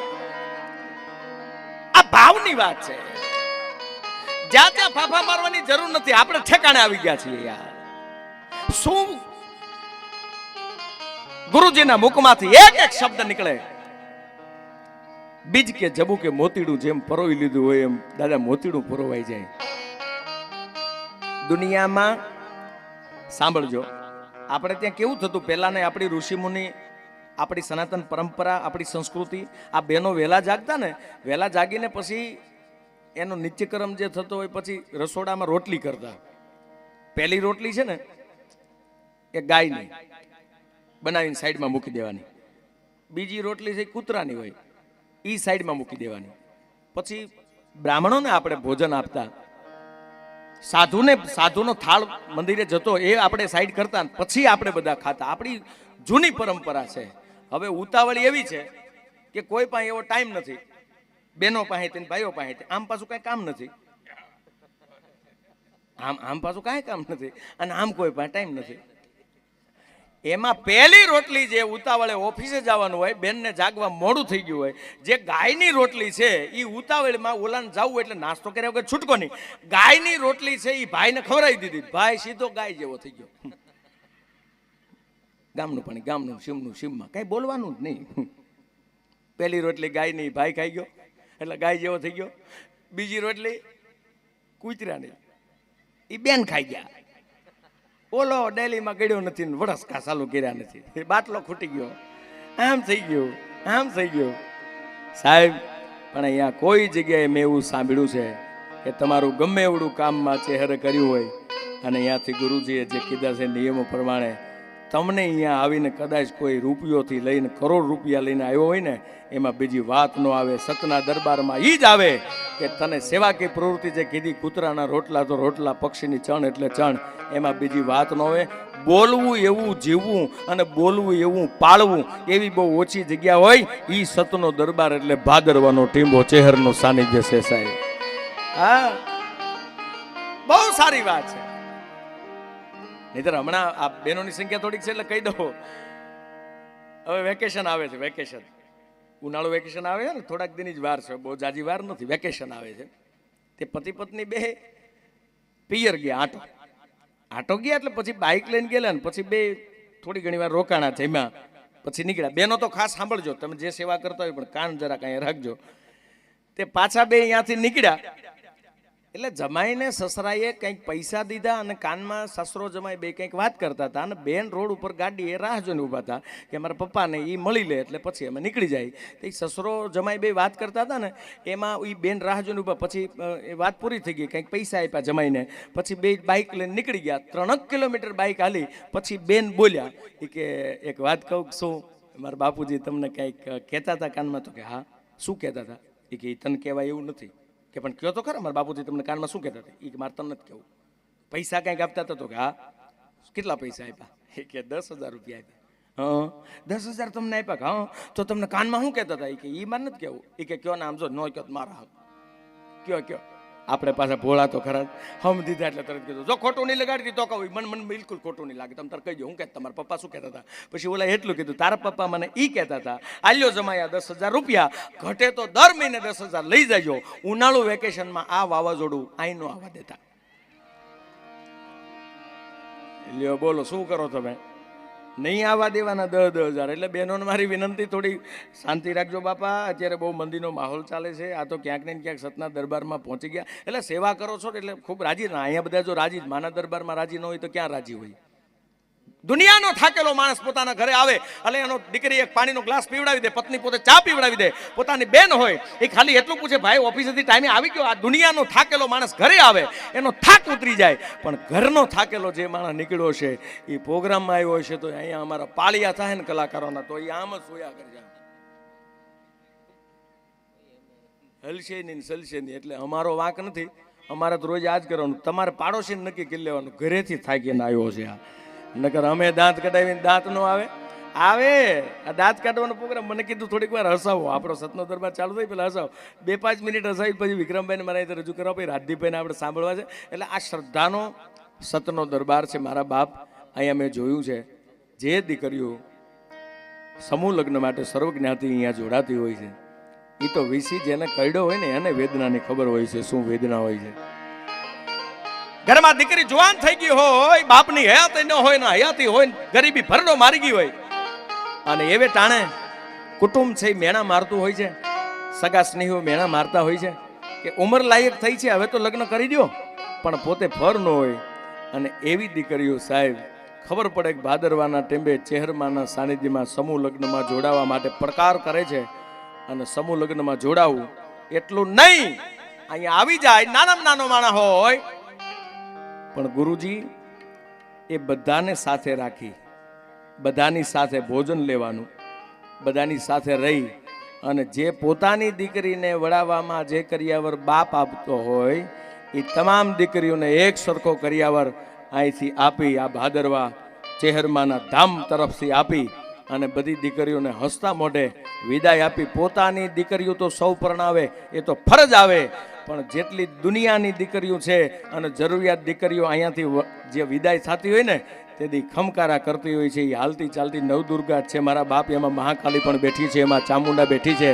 આ ભાવની વાત છે. જ્યાં ત્યાં ફાફા મારવાની જરૂર નથી, આપણે ઠેકાણે આવી ગયા છીએ યાર. શું ગુરુજીના મુખમાંથી એક એક શબ્દ નીકળે, બીજ કે જબુ કે મોતીડું જેમ પરોવી લીધું હોય એમ દાદા મોતીડું પરોવાઈ જાય. દુનિયામાં સાંભળજો, આપણે ત્યાં કેવું થતું પહેલાને આપણી ઋષિમુનિ, આપણી સનાતન પરંપરા, આપણી સંસ્કૃતિ, આ બહેનો વહેલા જાગતા ને, વહેલા જાગીને પછી એનો નિત્યક્રમ જે થતો હોય પછી રસોડામાં રોટલી કરતા. પહેલી રોટલી છે ને એ ગાયની બનાવીને સાઈડમાં મૂકી દેવાની, બીજી રોટલી છે કૂતરાની હોય એ સાઈડમાં મૂકી દેવાની. પછી બ્રાહ્મણોને આપણે ભોજન આપતા, સાધુનો થાળ મંદિરે જતો એ આપણે સાઈડ કરતા, પછી આપણે બધા ખાતા. આપણી જૂની પરંપરા છે. હવે ઉતાવળી એવી છે કે કોઈ પાસે એવો ટાઈમ નથી, બહેનો પાસે ભાઈઓ પાસે, આમ પાછું કાંઈ કામ નથી, આમ પાછું કાંઈ કામ નથી, અને આમ કોઈ પાસે ટાઈમ નથી. એમાં પહેલી રોટલી જે ઉતાવળે ઓફિસે જવાનું હોય, બેનને જાગવા મોડું થઈ ગયું હોય, જે ગાયની રોટલી છે એ ઉતાવળમાં ઓલાને જવું એટલે નાસ્તો કર્યા વગર છૂટકો નહીં. ગાયની રોટલી છે એ ભાઈને ખવડાવી દીધી, ભાઈ સીધો ગાય જેવો થઈ ગયો. ગામનું પાણી ગામનું, સીમનું સીમમાં, કઈ બોલવાનું જ નહીં. પહેલી રોટલી ગાયની ભાઈ ખાઈ ગયો એટલે ગાય જેવો થઈ ગયો. બીજી રોટલી કૂતરાની એ બેન ખાઈ ગયા. ઓલો ડેલીમાં ગળ્યો નથી, વરસકા ચાલુ કર્યા નથી, બાટલો ખૂટી ગયો, આમ થઈ ગયું, આમ થઈ ગયું. સાહેબ પણ અહીંયા કોઈ જગ્યાએ મેં એવું સાંભળ્યું છે કે તમારું ગમે એવડું કામમાં ચેહરે કર્યું હોય અને અહીંયાથી ગુરુજીએ જે કીધા છે નિયમો પ્રમાણે તમને અહીંયા આવીને કદાચ કોઈ રૂપિયોથી લઈને કરોડ રૂપિયા લઈને આવ્યો હોય ને, એમાં બીજી વાત ન આવે. સતના દરબારમાં ઈ જ આવે કે તને સેવાકીય પ્રવૃત્તિ જે કીધી, કૂતરાના રોટલા તો રોટલા, પક્ષીની ચણ એટલે ચણ, એમાં બીજી વાત ન હોય. બોલવું એવું જીવવું અને બોલવું એવું પાળવું એવી બહુ ઓછી જગ્યા હોય. ઈ સતનો દરબાર એટલે ભાદરવાનો ટીંબો, ચેહરનું સાનિધ્ય છે સાહેબ. હા, બહુ સારી વાત છે. નહીતર હમણાં આ બહેનોની સંખ્યા થોડીક છે એટલે કહી દો. હવે વેકેશન આવે છે, વેકેશન ઉનાળુ વેકેશન આવે છે ને, થોડાક દિનની જ વાર છે, બહુ જાજી વાર નથી. વેકેશન આવે છે તે પતિ પત્ની બે પિયર ગયા, આટો ગયા એટલે પછી બાઇક લઈને ગયેલા ને પછી બે થોડી ઘણી વાર રોકાણા જમ્યા પછી નીકળ્યા. બેનો તો ખાસ સાંભળજો, તમે જે સેવા કરતા હોય પણ કાન જરા કાંઈ રાખજો. તે પાછા બે અહીંયાથી નીકળ્યા એટલે જમાઈને સસરાએ કંઈક પૈસા દીધા અને કાનમાં સસરો જમાઈ બે કંઈક વાત કરતા હતા અને બેન રોડ ઉપર ગાડી એ રાહ જોઈને ઊભા હતા કે મારા પપ્પાને એ મળી લે એટલે પછી અમે નીકળી જાય. તો એ સસરો જમાઈ બે વાત કરતા હતા ને એમાં એ બેન રાહ જોઈને ઊભા, પછી એ વાત પૂરી થઈ ગઈ, કંઈક પૈસા આપ્યા જમાઈને, પછી બે બાઇક લઈને નીકળી ગયા. 3 કિલોમીટર બાઇક હાલી પછી બેન બોલ્યા કે એક વાત કહું, શું મારા બાપુજી તમને કંઈક કહેતા હતા કાનમાં? તો કે હા. શું કહેતા હતા? એ કે તને કહેવાય એવું નથી. કે પણ કયો તો ખરા મારા બાપુજી તમને કાનમાં શું કહેતા હતા? એ કે મારે તમને નથી કહેવું. પૈસા કંઈક આપતા હતા? તો કે હા. કેટલા પૈસા આપ્યા? એ કે 10,000 રૂપિયા આપ્યા. હા, 10,000 તમને આપ્યા? હા. તો તમને કાનમાં શું કહેતા હતા? એ કે એ મારે નથી કહેવું. એ કે કયો નામ જો ન કયો મારા હક કયો. આપણે પાછા ભોળા તો ખરા, હમ દીધા એટલે તરત કીધું. જો ખોટું નહીં લગાડી તો કહું મને બિલકુલ ખોટું નહીં લાગે, તમે તારે કહી દો હું કહેતા તમારા પપ્પા શું કહેતા હતા? પછી ઓલા એટલું કીધું, તારા પપ્પા મને ઈ કહેતા હતા, આલ્યો જમાયા 10,000 રૂપિયા, ઘટે તો દર મહિને 10,000 લઈ જાજો, ઉનાળુ વેકેશનમાં આ વાવાઝોડું આઈ નો આવવા દેતા. લ્યો બોલો શું કરો તમે? નહીં આવવા દેવાના 10,000. એટલે બહેનોને મારી વિનંતી, થોડી શાંતિ રાખજો બાપા. અત્યારે બહુ મંદીનો માહોલ ચાલે છે. આ તો ક્યાંક ને ક્યાંક સતના દરબારમાં પહોંચી ગયા એટલે સેવા કરો છો એટલે ખૂબ રાજી. અહીંયા બધા જો રાજી, માના દરબારમાં રાજી ન હોય તો ક્યાં રાજી હોય? દુનિયાનો થાકેલો માણસ પોતાના ઘરે આવે અને એનો દીકરી એક પાણીનો ગ્લાસ પીવડાવી દે, પત્ની પોતે ચા પીવડાવી દે, પોતાની બેન હોય એ ખાલી એટલું પૂછે, ભાઈ ઓફિસેથી ટાઈમે આવી ગયો? આ દુનિયાનો થાકેલો માણસ ઘરે આવે, એનો થાક ઉતરી જાય. પણ ઘરનો થાકેલો જે માણસ નીકળ્યો છે એ પ્રોગ્રામમાં આવ્યો હશે તો અહીંયા અમારા પાળિયા થાય ને કલાકારોના, તો એ આમ જ સોયા કરજા, હલશે નહીં સલશે નહીં. એટલે અમારો વાંક નથી, અમારે તો રોજ આ જ કરવાનું. તમારે પાડોશીને નક્કી કરી લેવાનું, ઘરેથી થાકીને આવ્યો છે આ, નકર અમે દાંત કઢાવીને દાંત નો આવે. આ દાંત કાઢવાનો પ્રોગ્રામ મને કીધું થોડીક વાર હસાવો, આપણો સતનો દરબાર ચાલુ થઈ પેલા હસાવો, 2-5 મિનિટ હસાવી પછી વિક્રમભાઈને મારા રીતે રજૂ કરવા, પછી રાજદીપભાઈને આપણે સાંભળવા છે. એટલે આ શ્રદ્ધાનો સતનો દરબાર છે મારા બાપ. અહીંયા મેં જોયું છે જે દીકરીઓ સમૂહ લગ્ન માટે સર્વજ્ઞાતિ અહીંયા જોડાતી હોય છે એ તો વીસી જેને કઈડો હોય ને એને વેદનાની ખબર હોય છે, શું વેદના હોય છે. ઘરમાં દીકરી જુવાન થઈ ગઈ હોય, બાપની હયાતી ન હોય ને હયાતી હોય, ગરીબી ભરડો મારી ગઈ હોય, અને એવે ટાણે કુટુંબ છે મેણા મારતું હોય છે, સગા સ્નેહીઓ મેણા મારતા હોય છે કે ઉંમર લાયક થઈ છે હવે તો લગ્ન કરી દો, પણ પોતે ફર ન હોય. અને એવી દીકરીઓ સાહેબ ખબર પડે કે ભાદરવાના ટેમ્બે ચેહરમાના સાનિધ્યમાં સમૂહ લગ્નમાં જોડાવા માટે પડકાર કરે છે. અને સમૂહ લગ્નમાં જોડાવું એટલું નહીં, અહીંયા આવી જાય નાનામાં નાનો માણસ હોય પણ ગુરુજી એ બધાને સાથે રાખી, બધાની સાથે ભોજન લેવાનું, બધાની સાથે રહી, અને જે પોતાની દીકરીને વડાવવામાં જે કરિયાવર બાપ આપતો હોય એ તમામ દીકરીઓને એક સરખો કરિયાવર અહીંથી આપી, આ ભાદરવા ચેહરમાના ધામ તરફથી આપી અને બધી દીકરીઓને હસતા મોઢે વિદાય આપી. પોતાની દીકરીઓ તો સૌ પરણાવે, એ તો ફરજ આવે, પણ જેટલી દુનિયાની દીકરીઓ છે અને જરૂરિયાત દીકરીઓ અહીંયાથી જે વિદાય થતી હોય ને તેથી ખમકારા કરતી હોય છે. એ હાલતી ચાલતી નવદુર્ગા છે મારા બાપ, એમાં મહાકાલી પણ બેઠી છે, એમાં ચામુંડા બેઠી છે,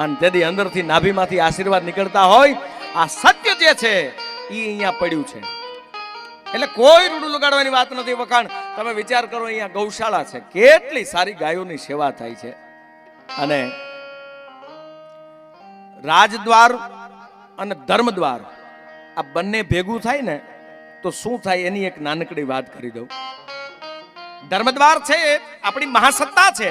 અને તેથી અંદરથી નાભીમાંથી આશીર્વાદ નીકળતા હોય. આ સત્ય જે છે એ અહીંયા પડ્યું છે, એટલે કોઈ રૂડું લગાડવાની વાત નથી. વખાણ તમે વિચાર કરો, અહીંયા ગૌશાળા છે, કેટલી સારી ગાયોની સેવા થાય છે, અને રાજદ્વાર અને ધર્મદ્વાર આ બંને ભેગું થાય ને તો શું થાય એની એક નાનકડી વાત કરી દઉં. ધર્મદ્વાર છે આપણી મહાસત્તા છે,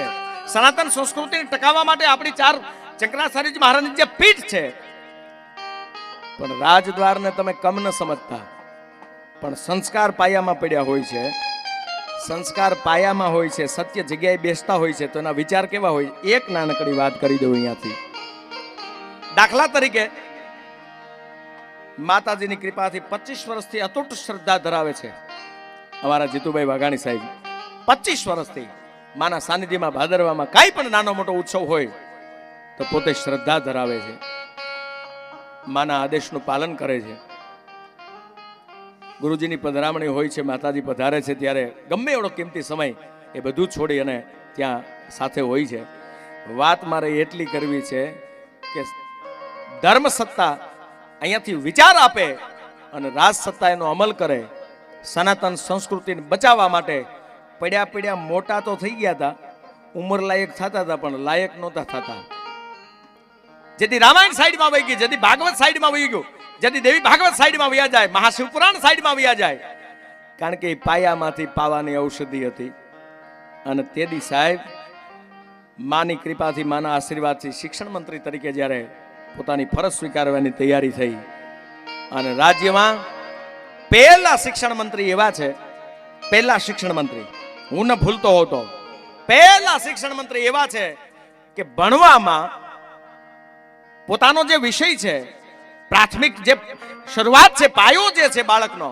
સનાતન સંસ્કૃતિને ટકાવવા માટે આપણી 4 શંકરાચાર્યજી મહારાજની જે પીઠ છે. પણ રાજદ્વારને તમે કમ ન સમજતા, પણ સંસ્કાર પાયામાં પડ્યા હોય છે, સંસ્કાર પાયામાં હોય છે, સત્ય જગ્યાએ બેસતા હોય છે, તો એના વિચાર કેવા હોય. એક નાનકડી વાત કરી દઉં અહીંયાથી. દાખલા તરીકે માતાજીની કૃપાથી 25 વર્ષથી અતૂટ શ્રદ્ધા ધરાવે છે અમારા જીતુભાઈ વાઘાણી સાહેબ. 25 વર્ષથી માના સાનિધ્યમાં ભાદરવામાં કાંઈ પણ નાનો મોટો ઉત્સવ હોય તો પોતે શ્રદ્ધા ધરાવે છે, માના આદેશનું પાલન કરે છે. ગુરુજીની પધરામણી હોય છે, માતાજી પધારે છે ત્યારે ગમે એવડો કિંમતી સમય એ બધું છોડી અને ત્યાં સાથે હોય છે. વાત મારે એટલી કરવી છે કે ધર્મ સત્તા અહીંયાથી વિચાર આપે અને રાજ સત્તા એનો અમલ કરે. સનાતન સંસ્કૃતિને બચાવવા માટે પડ્યા મોટા તો થઈ ગયા હતા, ઉંમર લાયક થતા હતા, પણ લાયક નહોતા થતા. જેથી રામાયણ સાઈડમાં વહી ગઈ, જેથી ભાગવત સાઈડમાં વહી ગયું, જેથી દેવી ભાગવત સાઈડમાં વયા જાય, મહાશિવપુરાણ સાઈડમાં વયા જાય, કારણ કે એ પાયામાંથી પાવાની ઔષધિ હતી. અને તેદી સાહેબ માની કૃપાથી, માના આશીર્વાદથી શિક્ષણ મંત્રી તરીકે જ્યારે પોતાની ફરજ સ્વીકારવાની તૈયારી થઈ, અને રાજ્યમાં પહેલા શિક્ષણ મંત્રી એવા છે, પહેલા શિક્ષણ મંત્રી હું ન ભૂલતો હોતો, પહેલા શિક્ષણ મંત્રી એવા છે કે ભણવામાં પોતાનો જે વિષય છે, પ્રાથમિક જે શરૂઆત છે, પાયો જે છે બાળકનો,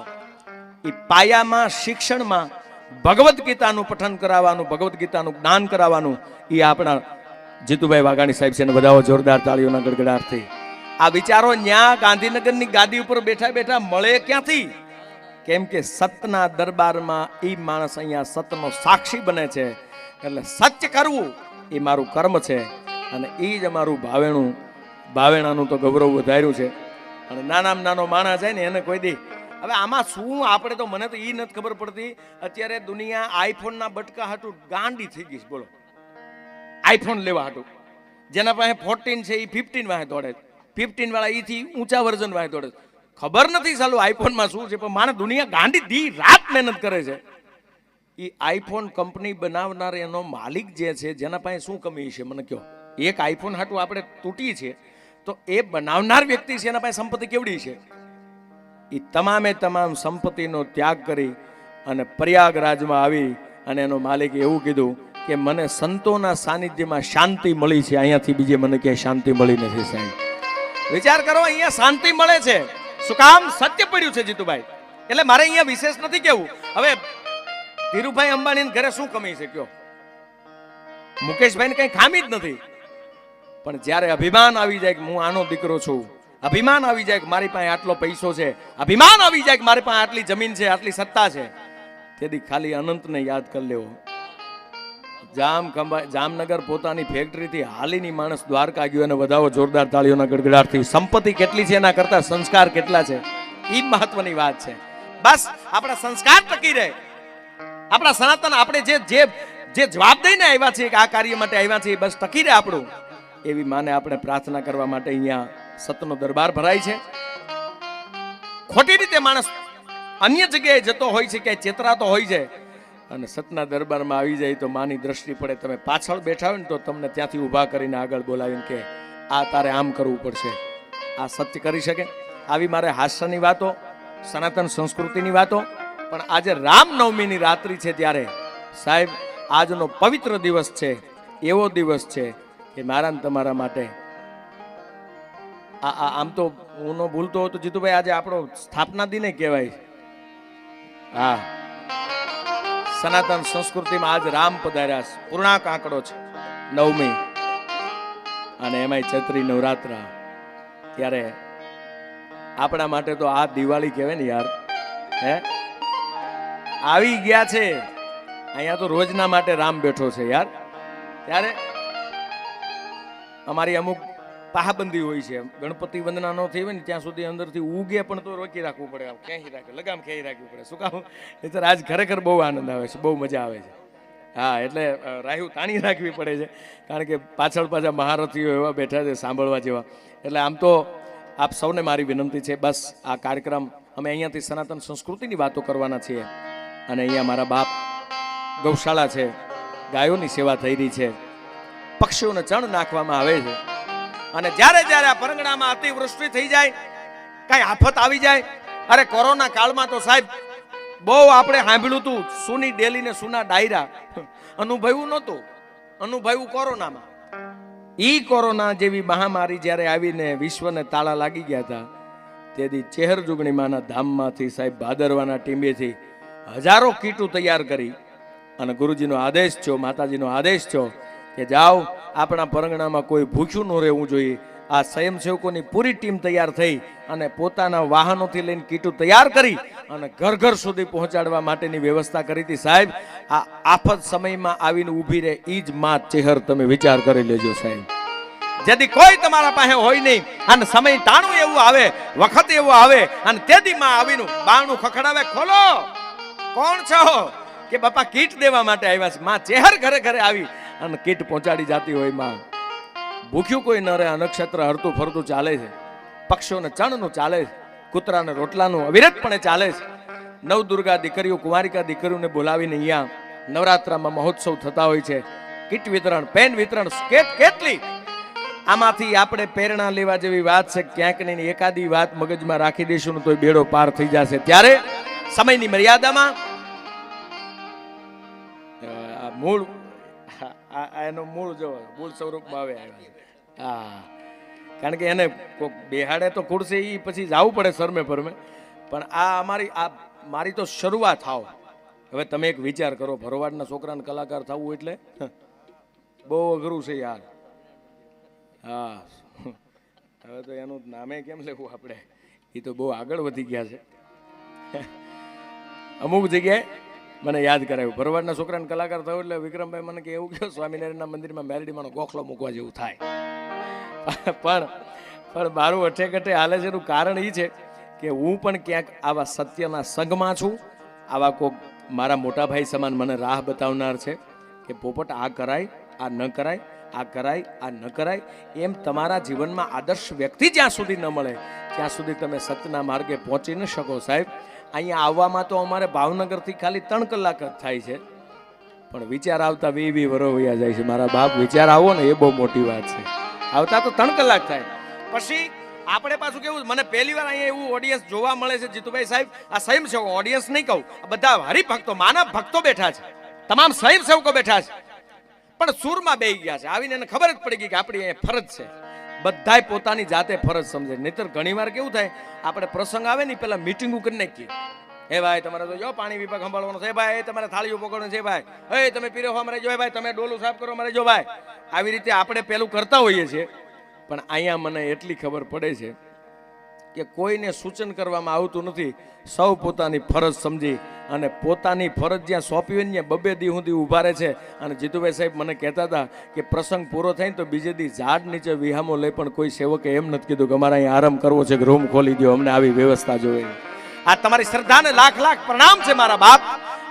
એ પાયામાં શિક્ષણમાં ભગવદ્ ગીતાનું પઠન કરાવવાનું, ભગવદ્ ગીતાનું જ્ઞાન કરાવવાનું, એ આપણા જીતુભાઈ વાઘાણી સાહેબ છે. ને બધાઓ જોરદાર તાળીઓના ગડગડાટથી. આ વિચારો ન્યા ગાંધીનગરની ગાદી ઉપર બેઠા બેઠા મળે ક્યાંથી? કેમ કે સતના દરબારમાં એ માણસ અહીંયા સતનો સાક્ષી બને છે. એટલે સત્ય કરવું એ મારું કર્મ છે, અને એ જ અમારું ભાવેણાનું તો ગૌરવ વધાર્યું છે. અને નાનામાં નાનો માણસ છે ને એને કોઈ દી હવે આમાં શું આપણે તો મને તો એ નથી ખબર પડતી. અત્યારે દુનિયા આઈફોનના બટકા હાટું ગાંડી થઈ ગઈ છે. બોલો, આઈફોન લેવા હાટું જેના પાસે 14 છે એ 15 વાહે દોડે, 15 વાળા એથી ઊંચા વર્ઝન વાહે દોડે. ખબર નથી ચાલુ આઈફોનમાં શું છે, પણ માને દુનિયા ગાંડી દી રાત મહેનત કરે છે. એ આઈફોન કંપની બનાવનાર એનો માલિક જે છે જેના પાસે શું કમી છે મને કહો. એક આઈફોન હાટું આપણે તૂટી છે તો એ બનાવનાર વ્યક્તિ છે એના પાસે સંપત્તિ કેવડી છે? એ તમામે તમામ સંપત્તિનો ત્યાગ કરી અને પ્રયાગરાજમાં આવી અને એનો માલિક એવું કીધું કે મને સંતોના સાનિધ્યમાં શાંતિ મળી છે, અહીંયાથી બીજે મને ક્યાંય શાંતિ મળી નથી સાહેબ. વિચાર કરો, અહીંયા શાંતિ મળે છે શું કામ? સત્ય પડ્યું છે જીતુભાઈ. એટલે મારે અહીંયા વિશેષ નથી કેવું. હવે ધીરુભાઈ અંબાણી ઘરે શું કમી છે કયો? મુકેશભાઈ કઈ ખામી જ નથી. પણ જ્યારે અભિમાન આવી જાય કે હું આનો દીકરો છું, અભિમાન આવી જાય કે મારી પાસે આટલો પૈસો છે, અભિમાન આવી જાય કે મારી પાસે આટલી જમીન છે, આટલી સત્તા છે, તેથી ખાલી અનંતને યાદ કરી લેવો. જામનગર પોતાની ફેક્ટરીથી હાલીની માણસ દ્વારકા ગયો અને વધાવો જોરદાર તાળીઓના ગડગડાટથી. સંપત્તિ કેટલી છે એના કરતા સંસ્કાર કેટલા છે એ મહત્વની વાત છે. બસ આપણા સંસ્કાર ટકી રહે, આપણા સનાતન આપણે જે જવાબ દઈને આવ્યા છીએ કે આ કાર્ય માટે આવ્યા છીએ, બસ ટકી રહે આપણું. એવી માને આપણે પ્રાર્થના કરવા માટે અહીંયા સતનો દરબાર ભરાય છે. ખોટી રીતે માણસ અન્ય જગ્યાએ જતો હોય છે, ક્યાંય ચેતરાતો હોય છે અને સતના દરબારમાં આવી જાય તો માની દ્રષ્ટિ પડે. તમે પાછળ બેઠા હોય ને તો તમને ત્યાંથી ઊભા કરીને આગળ બોલાવીને કે આ તારે આમ કરવું પડશે. આ સત્ય કરી શકે. આવી મારે હાસ્યની વાતો, સનાતન સંસ્કૃતિની વાતો. પણ આજે રામનવમીની રાત્રિ છે ત્યારે સાહેબ આજનો પવિત્ર દિવસ છે, એવો દિવસ છે કે મારા ને તમારા માટે આમ તો હું ન ભૂલતો હોઉં તો જીતુભાઈ આજે આપણો સ્થાપના દિને કહેવાય. હા, સનાતન સંસ્કૃતિમાં આજ રામ પધાર્યા છે. પૂર્ણાંક આંકડો છે, નવમી, અને એમાંય ચૈત્રી નવરાત્ર. ત્યારે આપણા માટે તો આ દિવાળી કહેવાય ને યાર. હે, આવી ગયા છે અહીંયા તો રોજના માટે રામ બેઠો છે યાર. ત્યારે અમારી અમુક પાહાબંધી હોય છે, ગણપતિ વંદના ન થઈ હોય ને ત્યાં સુધી અંદરથી ઉગે પણ તો રોકી રાખવું પડે, ક્યાંય રાખે લગામ ક્યાંય રાખવી પડે. શું કામ? એ તો આજ ખરેખર બહુ આનંદ આવે છે, બહુ મજા આવે છે. હા, એટલે રાહ્યું તાણી રાખવી પડે છે કારણ કે પાછળ પાછા મહારથીઓ એવા બેઠા છે સાંભળવા જેવા. એટલે આમ તો આપ સૌને મારી વિનંતી છે, બસ આ કાર્યક્રમ અમે અહીંયાથી સનાતન સંસ્કૃતિની વાતો કરવાના છીએ. અને અહીંયા મારા બાપ ગૌશાળા છે, ગાયોની સેવા થઈ રહી છે, પક્ષીઓને ચણ નાખવામાં આવે છે. અને જ્યારે જ્યારે આ પરંગણામાં અતિવૃષ્ટિ થઈ જાય, કઈ આફત આવી જાય, અરે કોરોના કાળમાં તો સાહેબ બહુ આપણે સાંભળ્યું હતું, સુની ડેલી ને સુના ડાયરા. અનુભવ્યું નહોતું, અનુભવ્યું કોરોનામાં. ઈ કોરોના જેવી મહામારી જ્યારે આવીને વિશ્વને તાળા લાગી ગયા હતા, તેથી ચેહર જુગણીમાના ધામમાંથી સાહેબ ભાદરવાના ટીંબેથી હજારો કીટું તૈયાર કરી અને ગુરુજીનો આદેશ છો, માતાજીનો આદેશ છો કે જાઓ આપણા પરંગણામાં કોઈ ભૂખ્યું ન રહેવું જોઈએ. આ સ્વયંસેવકોની પૂરી ટીમ તૈયાર થઈ અને પોતાના વાહનોથી લઈને કીટું તૈયાર કરી અને ઘર ઘર સુધી પહોંચાડવા માટેની વ્યવસ્થા કરી હતી. સાહેબ આ આફત સમયમાં આવીને ઊભી રહે ઈ જ માં ચેહર. તમે વિચાર કરી લેજો સાહેબ. જેથી કોઈ તમારા પાસે હોય નહીં અને સમય ટાણું એવું આવે, વખત એવો આવે અને તેથી માં આવીને બારણું ખખડાવે, ખોલો કોણ છો કે બાપા કીટ દેવા માટે આવ્યા છે. માં ચેહર ઘરે ઘરે આવી અને કીટ પહોંચાડી જાતી હોય. માં ભૂખ્યું કોઈ ન રહે. નક્ષત્ર હરતું ફરતું ચાલે છે, પક્ષીઓને ચણનું ચાલે છે, કૂતરાને રોટલાનું અવિરતપણે ચાલે છે. નવદુર્ગા દીકરીઓ, કુંવારિકા દીકરીઓને બોલાવીને અહીંયા નવરાત્રામાં મહોત્સવ થતા હોય છે. કીટ વિતરણ, પેન વિતરણ, કેટલી આમાંથી આપણે પ્રેરણા લેવા જેવી વાત છે. ક્યાંક ને એકાદી વાત મગજમાં રાખી દઈશું તો બેડો પાર થઈ જશે. ત્યારે સમયની મર્યાદામાં મૂળ એનો મૂળ જો મૂળ સ્વરૂપમાં આવે. હા, કારણ કે એને કોઈક બેહાડે તો ખુરશી એ પછી જવું પડે શરમે પરમે. પણ આ મારી તો શરૂઆત થાવ. હવે તમે એક વિચાર કરો, ભરવાડના છોકરાને કલાકાર થવું એટલે બહુ અઘરું છે યાર. હા, હવે તો એનું નામે કેમ લેવું આપણે, એ તો બહુ આગળ વધી ગયા છે. અમુક જગ્યાએ મને યાદ કરાવ્યું, ભરવાડના છોકરાને કલાકાર થયો એટલે વિક્રમભાઈ મને કે એવું કહ્યું સ્વામિનારાયણના મંદિરમાં મેલડીમાંનો ગોખલો મૂકવા જેવું થાય. પણ મારું અઠેકઠે હાલે છે એનું કારણ એ છે કે હું પણ ક્યાંક આવા સત્યના સંગમાં છું. આવા કોક મારા મોટા ભાઈ સમાન મને રાહ બતાવનાર છે કે પોપટ આ કરાય, આ ન કરાય, આ કરાય, આ ન કરાય. એમ તમારા જીવનમાં આદર્શ વ્યક્તિ જ્યાં સુધી ન મળે ત્યાં સુધી તમે સત્યના માર્ગે પહોંચી ન શકો સાહેબ. અહીંયા આવવામાં તો અમારે ભાવનગરથી ખાલી 3 કલાક જ થાય છે, પણ વિચાર આવતા 20 વરસ વયા જાય છે. મારા બાપ, વિચાર આવો ને એ બહુ મોટી વાત છે. આવતા તો 3 કલાક થાય. પછી આપણે પાછું કેવું, મને પહેલી વાર અહીંયા એવું ઓડિયન્સ જોવા મળે છે જીતુભાઈ સાહેબ, આ સ્વયંસેવકો, ઓડિયન્સ નહીં કહું, બધા હરિભક્તો, માનવ ભક્તો બેઠા છે, તમામ સ્વયંસેવકો બેઠા છે, પણ સૂરમાં બેહી ગયા છે. આવીને એને ખબર જ પડી ગઈ કે આપણી અહીંયા ફરજ છે. બધાય પોતાની જાતે ફરજ સમજે. નહીતર ઘણી વાર કેવું થાય, આપણે પ્રસંગ આવે ને પેલા મીટિંગો કરી નાખીએ. હે ભાઈ તમારે તો જો પાણી વિભાગ સંભાળવાનો છે, ભાઈ તમારે થાળીઓ પકડવાનું છે, ભાઈ હે તમે પીરો અમારે જો, ભાઈ તમે ડોલું સાફ કરો અમારે જો, ભાઈ આવી રીતે આપણે પેલું કરતા હોઈએ છીએ. પણ અહીંયા મને એટલી ખબર પડે છે કે કોઈને સૂચન કરવામાં આવતું નથી. સૌ પોતાની ફરજ સમજી અને પોતાની ફરજ જ્યાં સોંપી હોય ને ત્યાં 2 દી સુધી ઊભા રહે છે. અને જીતુભાઈ સાહેબ મને કહેતા હતા કે પ્રસંગ પૂરો થાય ને તો બીજે દી ઝાડ નીચે વિહામો લઈ, પણ કોઈ સેવકે એમ નથી કીધું કે અમારે અહીં આરામ કરવો છે, કે રૂમ ખોલી દો, અમને આવી વ્યવસ્થા જોઈએ. આ તમારી શ્રદ્ધાને લાખ લાખ પ્રણામ છે મારા બાપ.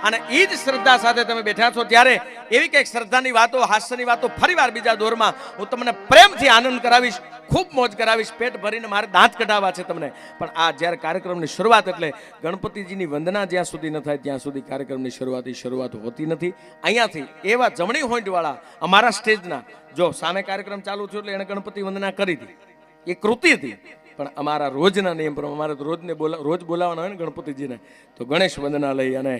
અને એ જ શ્રદ્ધા સાથે તમે બેઠા છો ત્યારે એવી કંઈક શ્રદ્ધાની વાતો, હાસ્યની વાતો ફરીવાર બીજા દોરમાં હું તમને પ્રેમથી આનંદ કરાવીશ, ખૂબ મોજ કરાવીશ, પેટ ભરીને મારે દાંત કઢાવવા છે તમને. પણ આ જ્યારે કાર્યક્રમની શરૂઆત, એટલે ગણપતિજીની વંદના જ્યાં સુધી ન થાય ત્યાં સુધી કાર્યક્રમની શરૂઆત હોતી નથી. અહીંયાથી એવા જમણી હોઈન્ટવાળા અમારા સ્ટેજના, જો સામે કાર્યક્રમ ચાલુ થયો એટલે એણે ગણપતિ વંદના કરી હતી, એ કૃતિ હતી. પણ અમારા રોજના નિયમ પ્રમાણે અમારે રોજ બોલાવવાના હોય ને ગણપતિજીને, તો ગણેશ વંદના લઈ અને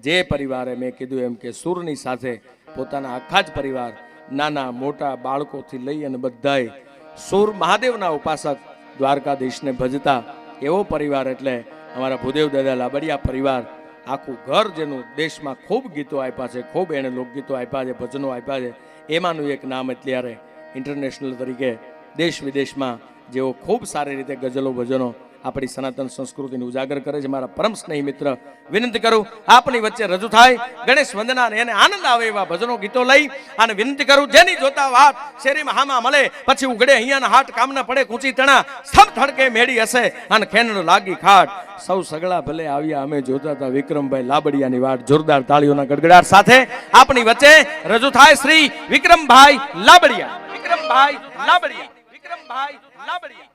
જે પરિવારે મેં કીધું એમ કે સૂરની સાથે પોતાના આખા જ પરિવાર, નાના મોટા બાળકોથી લઈ અને બધાય સૂર મહાદેવના ઉપાસક, દ્વારકાધીશને ભજતા એવો પરિવાર એટલે અમારા ભૂદેવ દાદા લાબડિયા પરિવાર. આખું ઘર જેનું દેશમાં ખૂબ ગીતો આપ્યા છે, ખૂબ એણે લોકગીતો આપ્યા છે, ભજનો આપ્યા છે, એમાંનું એક નામ અત્યારે ઇન્ટરનેશનલ તરીકે દેશ વિદેશમાં જેઓ ખૂબ સારી રીતે ગઝલો ભજનો આપણી સનાતન સંસ્કૃતિને ઉજાગર કરે છે, મારા પરમ સ્નેહી મિત્ર, વિનંતી કરું આપની વચ્ચે રજૂ થાય ગણેશ વંદના, એને આનંદ આવે એવા ભજનો ગીતો લઈ અને વિનંતી કરું, જેની જોતા વાત શેરીમાં હામાં મળે, પછી ઉઘડે અહીંયાના હાટ, કામના પડે કૂંચી તણા, સ્તંભ થડકે મેળી હશે અને ખેનડ લાગી ખાટ. સૌ સગળા ભલે આવ્યા, અમે જોતા હતા વિક્રમભાઈ લાબડિયાની વાટ. જોરદાર તાળીઓના ગડગડાટ સાથે આપણી વચ્ચે રજૂ થાય શ્રી વિક્રમભાઈ લાબડિયા. વિક્રમભાઈ લાબડિયા. વિક્રમભાઈ લાબડિયા.